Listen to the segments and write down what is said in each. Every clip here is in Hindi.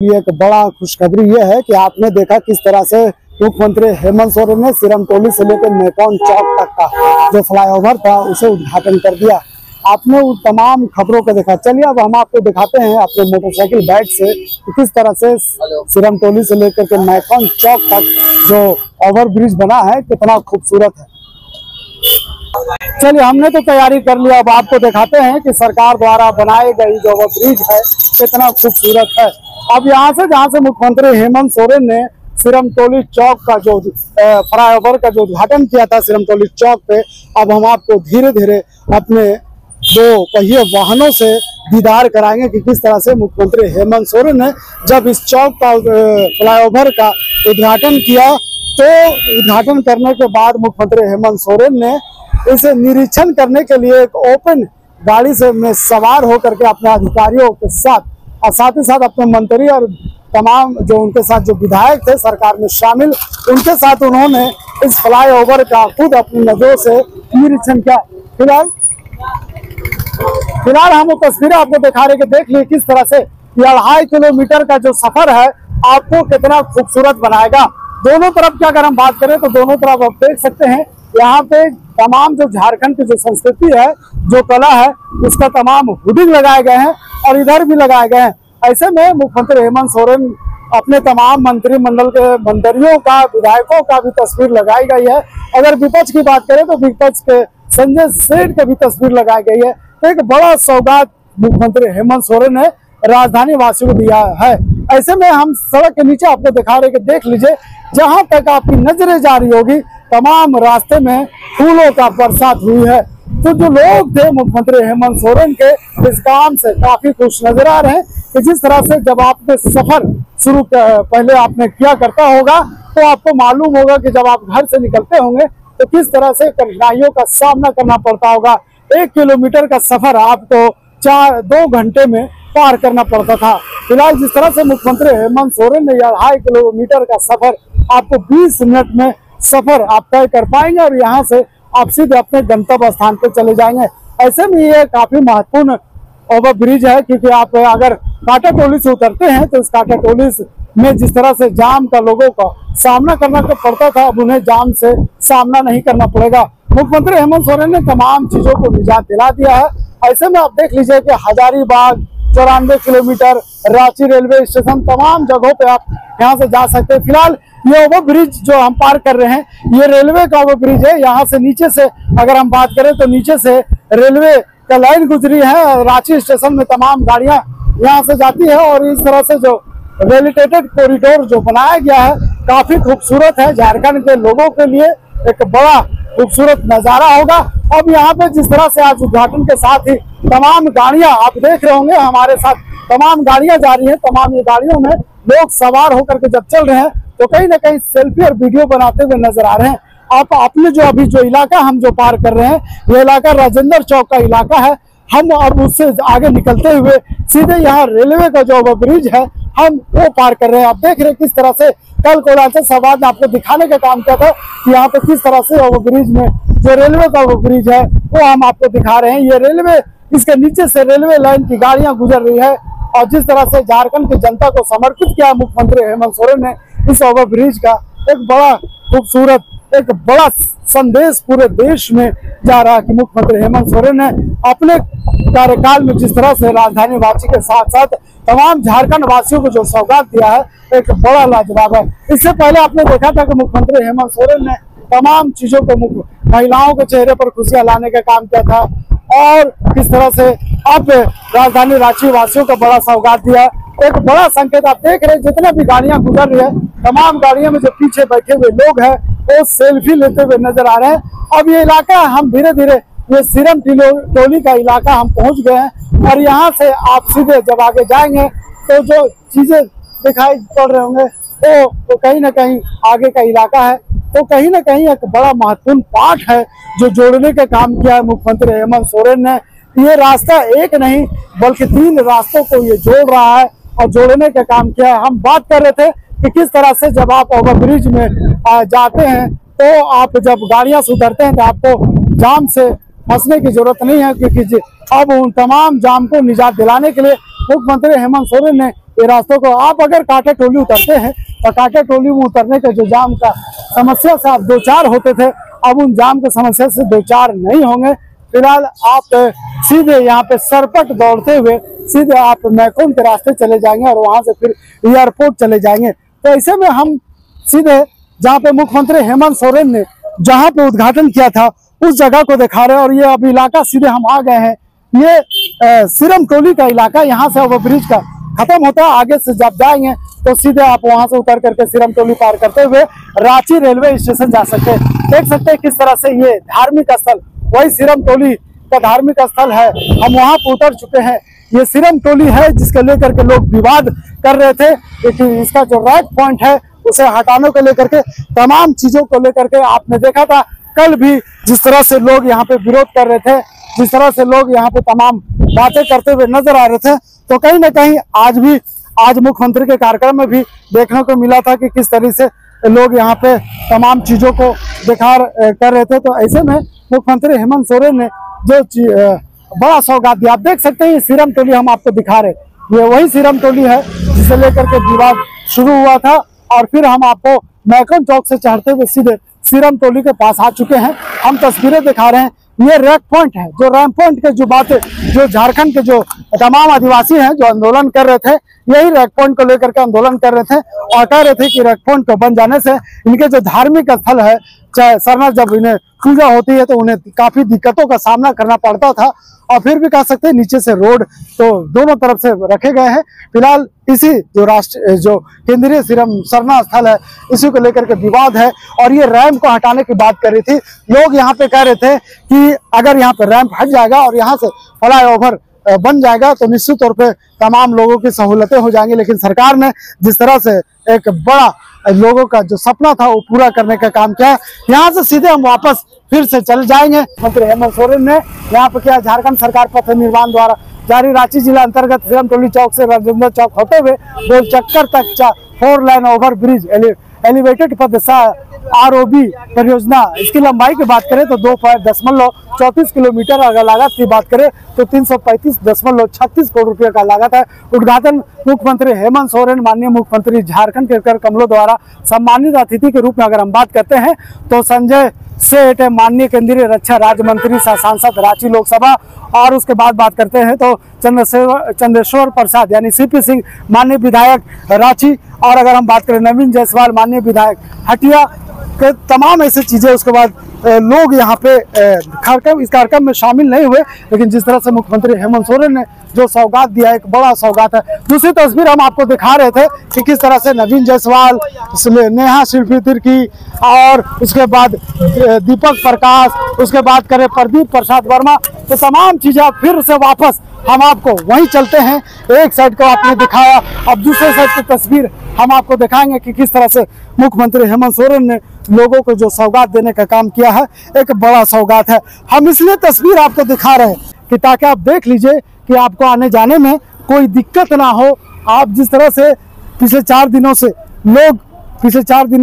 ये एक बड़ा खुशखबरी ये है कि आपने देखा किस तरह से मुख्यमंत्री हेमंत सोरेन ने सिरमटोली से लेकर मेकॉन चौक तक का जो फ्लाईओवर था उसे उद्घाटन कर दिया। आपने उन तमाम खबरों को देखा। चलिए अब हम आपको दिखाते हैं अपने मोटरसाइकिल बैग से कि किस तरह से सिरमटोली से लेकर के मेकॉन चौक तक जो ओवर ब्रिज बना है कितना खूबसूरत है। चलिए हमने तो तैयारी कर लिया, अब आपको दिखाते हैं कि सरकार द्वारा बनाई गई जो ओवर ब्रिज है कितना खूबसूरत है। अब यहाँ से जहाँ से मुख्यमंत्री हेमंत सोरेन ने सिरमटोली चौक का जो फ्लाईओवर का जो उद्घाटन किया था सिरमटोली चौक पे, अब हम आपको धीरे धीरे अपने दो पहिए वाहनों से दीदार कराएंगे कि किस तरह से मुख्यमंत्री हेमंत सोरेन ने जब इस चौक का फ्लाईओवर का उद्घाटन किया, तो उद्घाटन करने के बाद मुख्यमंत्री हेमंत सोरेन ने इसे निरीक्षण करने के लिए एक ओपन गाड़ी से में सवार होकर के अपने अधिकारियों के साथ और साथ ही साथ अपने मंत्री और तमाम जो उनके साथ जो विधायक थे सरकार में शामिल, उनके साथ उन्होंने इस फ्लाईओवर का खुद अपनी नजरों से निरीक्षण किया। फिलहाल हम वो तस्वीरें आपको दिखा रहे कि देख लिए किस तरह से 2.5 किलोमीटर का जो सफर है आपको कितना खूबसूरत बनाएगा। दोनों तरफ की अगर हम बात करें तो दोनों तरफ आप देख सकते हैं यहाँ पे तमाम जो झारखंड की जो संस्कृति है, जो कला है, उसका तमाम होर्डिंग लगाए गए हैं और इधर भी लगाए गए हैं। ऐसे में मुख्यमंत्री हेमंत सोरेन अपने तमाम मंत्रिमंडल के मंत्रियों का, विधायकों का भी तस्वीर लगाई गई है। अगर विपक्ष की बात करें तो विपक्ष के संजय सेठ की भी तस्वीर लगाई गई है। तो एक बड़ा सौगात मुख्यमंत्री हेमंत सोरेन ने राजधानी वासियों को दिया है। ऐसे में हम सड़क के नीचे आपको दिखा रहे कि देख लीजिए, जहां तक आपकी नजरें जा रही होगी तमाम रास्ते में फूलों का बरसात हुई है। तो जो लोग थे मुख्यमंत्री हेमंत सोरेन के इस काम से काफी खुश नजर आ रहे हैं कि जिस तरह से जब आपने सफर शुरू पहले आपने किया करता होगा तो आपको मालूम होगा कि जब आप घर से निकलते होंगे तो किस तरह से कठिनाइयों का सामना करना पड़ता होगा। 1 किलोमीटर का सफर आपको 2 घंटे में पार करना पड़ता था। फिलहाल जिस तरह से मुख्यमंत्री हेमंत सोरेन ने 2.5 किलोमीटर का सफर आपको 20 मिनट में सफर आप तय कर पाएंगे और यहाँ से आप सीधे अपने गंतव्य स्थान पर चले जाएंगे। ऐसे में ये काफी महत्वपूर्ण ओवर ब्रिज है, क्योंकि आप अगर कांटाटोली से उतरते हैं तो इस कांटाटोली में जिस तरह से जाम का लोगों का सामना करना पड़ता था, अब उन्हें जाम से सामना नहीं करना पड़ेगा। मुख्यमंत्री हेमंत सोरेन ने तमाम चीजों को निजात दिला दिया है। ऐसे में आप देख लीजिए कि Hazaribagh 94 kilometre, Ranchi railway station, तमाम जगहों पे आप यहाँ से जा सकते हैं। फिलहाल ये ओवर ब्रिज जो हम पार कर रहे हैं ये रेलवे का ओवर ब्रिज है। यहाँ से नीचे से अगर हम बात करें तो नीचे से रेलवे का लाइन गुजरी है, रांची स्टेशन में तमाम गाड़ियां यहाँ से जाती है और इस तरह से जो रेलिटेटेड कॉरिडोर जो बनाया गया है काफी खूबसूरत है। झारखंड के लोगों के लिए एक बड़ा खूबसूरत नजारा होगा। अब यहाँ पे जिस तरह से आज उद्घाटन के साथ ही तमाम गाड़ियां आप देख रहे होंगे हमारे साथ तमाम गाड़ियां जा रही हैं। तमाम ये गाड़ियों में लोग सवार होकर के जब चल रहे हैं तो कहीं ना कहीं सेल्फी और वीडियो बनाते हुए नजर आ रहे हैं। आप अपने जो अभी जो इलाका हम जो पार कर रहे हैं ये इलाका राजेंद्र चौक का इलाका है। हम अब उससे आगे निकलते हुए सीधे यहाँ रेलवे का जो ओवर ब्रिज है हम वो पार कर रहे हैं। आप देख रहे हैं किस तरह से कल कोलांचल संवाद ने आपको दिखाने का काम किया था कि यहाँ पे किस तरह से ओवर ब्रिज में जो रेलवे का ओवर ब्रिज है वो हम आपको दिखा रहे हैं। ये रेलवे, इसके नीचे से रेलवे लाइन की गाड़ियां गुजर रही है और जिस तरह से झारखंड की जनता को समर्पित किया मुख्यमंत्री हेमंत सोरेन ने इस ओवर ब्रिज का, एक बड़ा खूबसूरत, एक बड़ा संदेश पूरे देश में जा रहा है कि मुख्यमंत्री हेमंत सोरेन ने अपने कार्यकाल में जिस तरह से राजधानी वासी के साथ साथ तमाम झारखंड वासियों को जो सौगात दिया है एक बड़ा लाजवाब है। इससे पहले आपने देखा था कि मुख्यमंत्री हेमंत सोरेन ने तमाम चीजों को महिलाओं के चेहरे पर खुशियां लाने का काम किया था और किस तरह से अब राजधानी रांची वासियों को बड़ा सौगात दिया। एक बड़ा संकेत आप देख रहे हैं, जितने भी गाड़ियां गुजर रही है तमाम गाड़ियों में जो पीछे बैठे हुए लोग हैं वो सेल्फी लेते हुए नजर आ रहे हैं। अब ये इलाका हम धीरे धीरे ये सिरमटोली का इलाका हम पहुंच गए हैं और यहाँ से आप सीधे जब आगे जाएंगे तो जो चीजें दिखाई पड़ रहे होंगे तो कहीं ना कहीं आगे का इलाका है। तो कहीं ना कहीं एक बड़ा महत्वपूर्ण पार्ट है जो जोड़ने का काम किया है मुख्यमंत्री हेमंत सोरेन ने। ये रास्ता एक नहीं बल्कि 3 रास्तों को ये जोड़ रहा है और जोड़ने का काम किया है। हम बात कर रहे थे कि किस तरह से जब आप ओवर ब्रिज में जाते हैं तो आप जब गाड़ियां से उतरते हैं तो आपको जाम से फंसने की जरूरत नहीं है, क्योंकि अब उन तमाम जाम को निजात दिलाने के लिए मुख्यमंत्री हेमंत सोरेन ने ये रास्तों को आप अगर कांटे टोली उतरते हैं तो कांटे टोली में उतरने के जो जाम का समस्या से आप दो चार होते थे, अब उन जाम की समस्या से दो चार नहीं होंगे। फिलहाल आप सीधे यहाँ पे सरपट दौड़ते हुए सीधे आप मैकोन के रास्ते चले जाएंगे और वहां से फिर एयरपोर्ट चले जाएंगे। तो ऐसे में हम सीधे जहाँ पे मुख्यमंत्री हेमंत सोरेन ने जहाँ पे उद्घाटन किया था उस जगह को दिखा रहे हैं। और ये अब इलाका सीधे हम आ गए हैं, ये सिरम टोली का इलाका, यहाँ से ओवर ब्रिज का खत्म होता है। आगे से जब जाएंगे तो सीधे आप वहां से उतर करके सिरम टोली पार करते हुए रांची रेलवे स्टेशन जा सकते हैं। देख सकते हैं किस तरह से ये धार्मिक स्थल, वही सिरम टोली का धार्मिक स्थल है, हम वहां पर उतर चुके हैं। ये सिरम टोली है जिसको लेकर के लोग विवाद कर रहे थे, लेकिन इसका जो रैक पॉइंट है उसे हटाने को लेकर के तमाम चीजों को लेकर के आपने देखा था कल भी जिस तरह से लोग यहाँ पे विरोध कर रहे थे, जिस तरह से लोग यहाँ पे तमाम बातें करते हुए नजर आ रहे थे। तो कहीं ना कहीं आज मुख्यमंत्री के कार्यक्रम में भी देखने को मिला था कि किस तरह से लोग यहाँ पे तमाम चीजों को कर रहे थे। तो ऐसे में मुख्यमंत्री हेमंत सोरेन ने जो बड़ा सौगात दिया, आप देख सकते हैं ये सिरम टोली हम आपको दिखा रहे, ये वही सिरम टोली है जिसे लेकर के विवाद शुरू हुआ था। और फिर हम आपको मैकन चौक से चढ़ते हुए सीधे सिरम टोली के पास आ चुके हैं। हम तस्वीरें दिखा रहे हैं, ये रैक पॉइंट है, जो रैम पॉइंट के जो बातें जो झारखंड के जो तमाम आदिवासी हैं जो आंदोलन कर रहे थे, यही रैक पॉइंट को लेकर के आंदोलन कर रहे थे और कह रहे थे कि रैक पॉइंट को बन जाने से इनके जो धार्मिक स्थल है, चाहे सरना जब इन्हें पूजा होती है तो उन्हें काफी दिक्कतों का सामना करना पड़ता था। और फिर भी कह सकते हैं नीचे से रोड तो दोनों तरफ से रखे गए हैं। फिलहाल इसी जो केंद्रीय सिरम सरना स्थल है इसी को लेकर के विवाद है और ये रैंप को हटाने की बात कर रही थी। लोग यहाँ पे कह रहे थे कि अगर यहाँ पे रैंप हट जाएगा और यहाँ से फ्लाईओवर बन जाएगा तो निश्चित तौर पे तमाम लोगों की सहूलतें हो जाएंगी। लेकिन सरकार ने जिस तरह से एक बड़ा लोगों का जो सपना था वो पूरा करने का काम किया। यहाँ से सीधे हम वापस फिर से चल जाएंगे। मंत्री हेमंत सोरेन ने यहाँ पे किया झारखंड सरकार पथ निर्माण द्वारा जारी रांची जिला अंतर्गत सिरम टोली चौक से राजेंद्र चौक होते हुए गोल चक्कर तक 4 लाइन ओवर ब्रिज एलिवेटेड पथ ROB परियोजना, इसकी लंबाई की बात करें तो 2.34 किलोमीटर, अगर लागत की बात करें तो 335.36 करोड़ रुपए का लागत है। उद्घाटन मुख्यमंत्री हेमंत सोरेन, माननीय मुख्यमंत्री झारखंड के कर कमलों द्वारा सम्मानित अतिथि के रूप में अगर हम बात करते हैं तो संजय सेठ, माननीय केंद्रीय रक्षा राज्य मंत्री सांसद रांची लोकसभा, और उसके बाद बात करते हैं तो चंद्रेश्वर प्रसाद यानी CP सिंह, माननीय विधायक रांची, और अगर हम बात करें नवीन जायसवाल, माननीय विधायक हटिया के तमाम ऐसी चीजें। उसके बाद लोग यहाँ पे इस कार्यक्रम में शामिल नहीं हुए, लेकिन जिस तरह से मुख्यमंत्री हेमंत सोरेन ने जो सौगात दिया एक बड़ा सौगात है। दूसरी तस्वीर हम आपको दिखा रहे थे कि किस तरह से नवीन जायसवाल, नेहा शिल्पी तिर्की और उसके बाद दीपक प्रकाश, उसके बाद करें प्रदीप प्रसाद वर्मा, तो तमाम चीजें फिर से वापस हम आपको वहीं चलते हैं। एक साइड को आपने दिखाया, अब दूसरे साइड की तस्वीर हम आपको दिखाएंगे कि किस तरह से मुख्यमंत्री हेमंत सोरेन ने लोगों को जो सौगात देने का काम किया है, एक बड़ा सौगात है। हम इसलिए तस्वीर आपको दिखा रहे हैं कि ताकि आप देख लीजिए कि आपको आने जाने में कोई दिक्कत ना हो। आप जिस तरह से पिछले 4 दिनों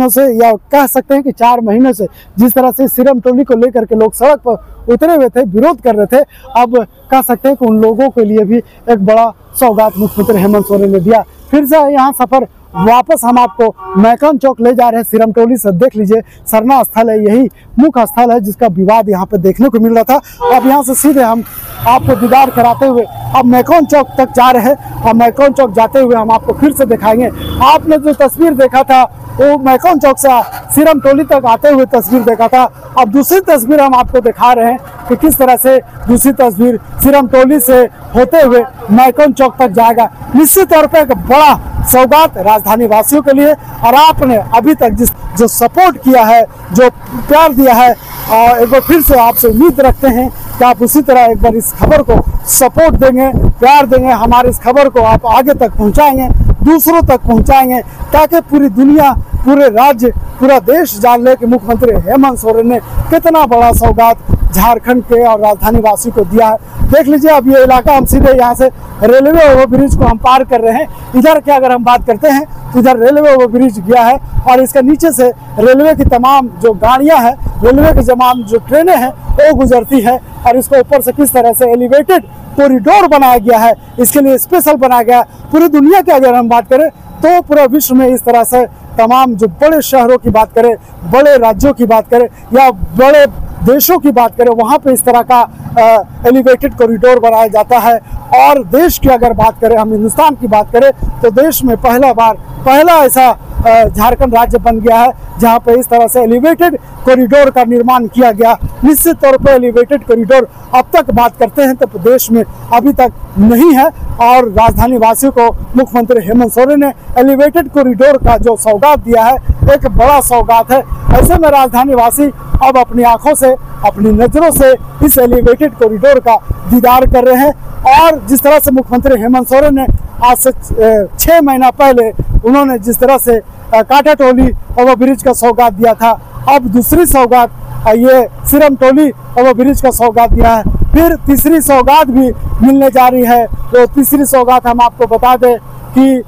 से या कह सकते हैं कि 4 महीने से जिस तरह से सिरम टोली को लेकर के लोग सड़क पर उतरे हुए थे, विरोध कर रहे थे, अब कह सकते हैं कि उन लोगों के लिए भी एक बड़ा सौगात मुख्यमंत्री हेमंत सोरेन ने दिया। फिर से यहाँ सफर वापस हम आपको मैकन चौक ले जा रहे हैं। सिरम टोली से देख लीजिए सरना स्थल है, यही मुख्य स्थल है जिसका विवाद यहाँ पे देखने को मिल रहा था। अब यहाँ से सीधे हम आपको दीदार कराते हुए अब मैकन चौक तक जा रहे हैं और मैकन चौक जाते हुए हम आपको फिर से दिखाएंगे। आपने जो तस्वीर देखा था वो मैकन चौक से सिरम टोली तक आते हुए तस्वीर देखा था। अब दूसरी तस्वीर हम आपको दिखा रहे हैं कि किस तरह से दूसरी तस्वीर सिरम टोली से होते हुए मैकन चौक तक जाएगा। निश्चित तौर पर एक बड़ा सौगात राजधानी वासियों के लिए, और आपने अभी तक जो सपोर्ट किया है, जो प्यार दिया है, और एक बार फिर से आपसे उम्मीद रखते हैं कि आप उसी तरह एक बार इस खबर को सपोर्ट देंगे, प्यार देंगे, हमारे इस खबर को आप आगे तक पहुंचाएंगे, दूसरों तक पहुंचाएंगे, ताकि पूरी दुनिया, पूरे राज्य, पूरा देश जान ले कि मुख्यमंत्री हेमंत सोरेन ने कितना बड़ा सौगात झारखंड के और राजधानी वासी को दिया है। देख लीजिए, अब ये इलाका हम सीधे यहाँ से रेलवे ओवरब्रिज को हम पार कर रहे हैं। इधर की अगर हम बात करते हैं तो इधर रेलवे ओवरब्रिज गया है और इसके नीचे से रेलवे की तमाम जो गाड़ियां हैं, रेलवे की तमाम जो ट्रेनें हैं वो गुजरती है। और इसको ऊपर से किस तरह से एलिवेटेड कॉरिडोर बनाया गया है, इसके लिए स्पेशल बनाया गया है। पूरी दुनिया की अगर हम बात करें तो पूरा विश्व में इस तरह से तमाम जो बड़े शहरों की बात करें, बड़े राज्यों की बात करें या बड़े देशों की बात करें, वहाँ पे इस तरह का एलिवेटेड कॉरिडोर बनाया जाता है। और देश की अगर बात करें, हम हिंदुस्तान की बात करें तो देश में पहला ऐसा झारखंड राज्य बन गया है जहाँ पे इस तरह से एलिवेटेड कॉरिडोर का निर्माण किया गया। निश्चित तौर पे एलिवेटेड कॉरिडोर अब तक बात करते हैं तो देश में अभी तक नहीं है और राजधानी वासियों को मुख्यमंत्री हेमंत सोरेन ने एलिवेटेड कॉरिडोर का जो सौगात दिया है, एक बड़ा सौगात है। ऐसे में राजधानी वासी अब अपनी आंखों से, अपनी नजरों से इस एलिवेटेड कॉरिडोर का दीदार कर रहे हैं। और जिस तरह से मुख्यमंत्री हेमंत सोरेन ने आज से 6 महीना पहले उन्होंने जिस तरह से कांटाटोली ओवरब्रिज का सौगात दिया था, अब दूसरी सौगात ये सिरमटोली ओवरब्रिज का सौगात दिया है। फिर तीसरी सौगात भी मिलने जा रही है। तो तीसरी सौगात हम आपको बता दें कि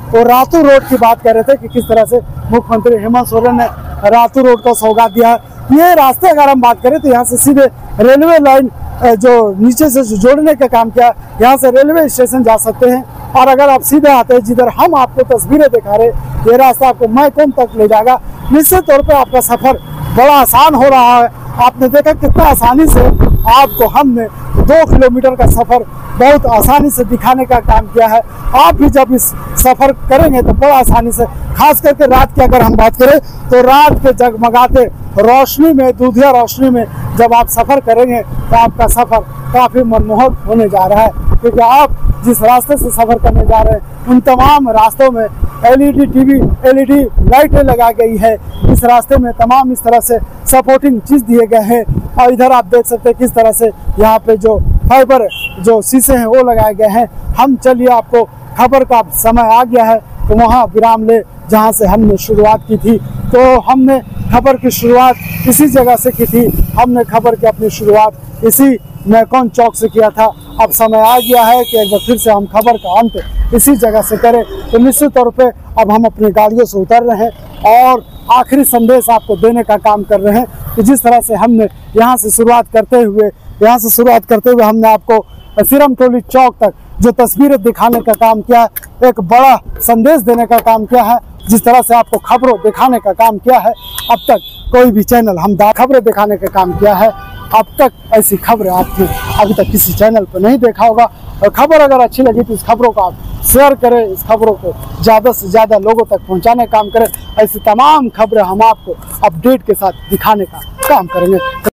वो रातू रोड की बात कर रहे थे कि किस तरह से मुख्यमंत्री हेमंत सोरेन ने रातू रोड का सौगात दिया है। ये रास्ते अगर हम बात करें तो यहाँ से सीधे रेलवे लाइन जो नीचे से जोड़ने का काम किया, यहाँ से रेलवे स्टेशन जा सकते हैं। और अगर आप सीधे आते हैं जिधर हम आपको तस्वीरें दिखा रहे, ये रास्ता आपको मैकोम तक ले जाएगा। निश्चित तौर पे आपका सफर बड़ा आसान हो रहा है। आपने देखा कितना आसानी से आपको हमने 2 किलोमीटर का सफर बहुत आसानी से दिखाने का काम किया है। आप भी जब इस सफर करेंगे तो बड़ा आसानी से, खास करके रात की अगर हम बात करें तो रात के जगमगाते रोशनी में, दूधिया रोशनी में जब आप सफर करेंगे तो आपका सफर काफी मनमोहक होने जा रहा है। क्योंकि आप जिस रास्ते से सफर करने जा रहे हैं उन तमाम रास्तों में एलईडी टीवी, एलईडी लाइटें लगा गई है। इस रास्ते में तमाम इस तरह से सपोर्टिंग चीज दिए गए हैं। और इधर आप देख सकते हैं किस तरह से यहाँ पे जो फाइबर जो शीशे हैं वो लगाए गए हैं। हम चलिए, आपको खबर का समय आ गया है तो वहाँ विराम ले जहाँ से हमने शुरुआत की थी। तो हमने खबर की शुरुआत इसी जगह से की थी। हमने खबर की अपनी शुरुआत इसी मैकॉन चौक से किया था। अब समय आ गया है कि एक बार फिर से हम खबर का अंत इसी जगह से करें। तो निश्चित तौर पे अब हम अपनी गाड़ियों से उतर रहे हैं और आखिरी संदेश आपको देने का काम कर रहे हैं कि जिस तरह से हमने यहाँ से शुरुआत करते हुए हमने आपको सिरमटोली चौक तक जो तस्वीरें दिखाने का काम किया है, एक बड़ा संदेश देने का काम किया है। जिस तरह से आपको खबरों दिखाने का काम किया है, अब तक कोई भी चैनल हम खबरें दिखाने का काम किया है, अब तक ऐसी खबरें आपने अभी तक किसी चैनल पर नहीं देखा होगा। और खबर अगर अच्छी लगी तो इस खबरों को आप शेयर करें, इस खबरों को ज़्यादा से ज़्यादा लोगों तक पहुंचाने का काम करें। ऐसी तमाम खबरें हम आपको अपडेट के साथ दिखाने का काम करेंगे।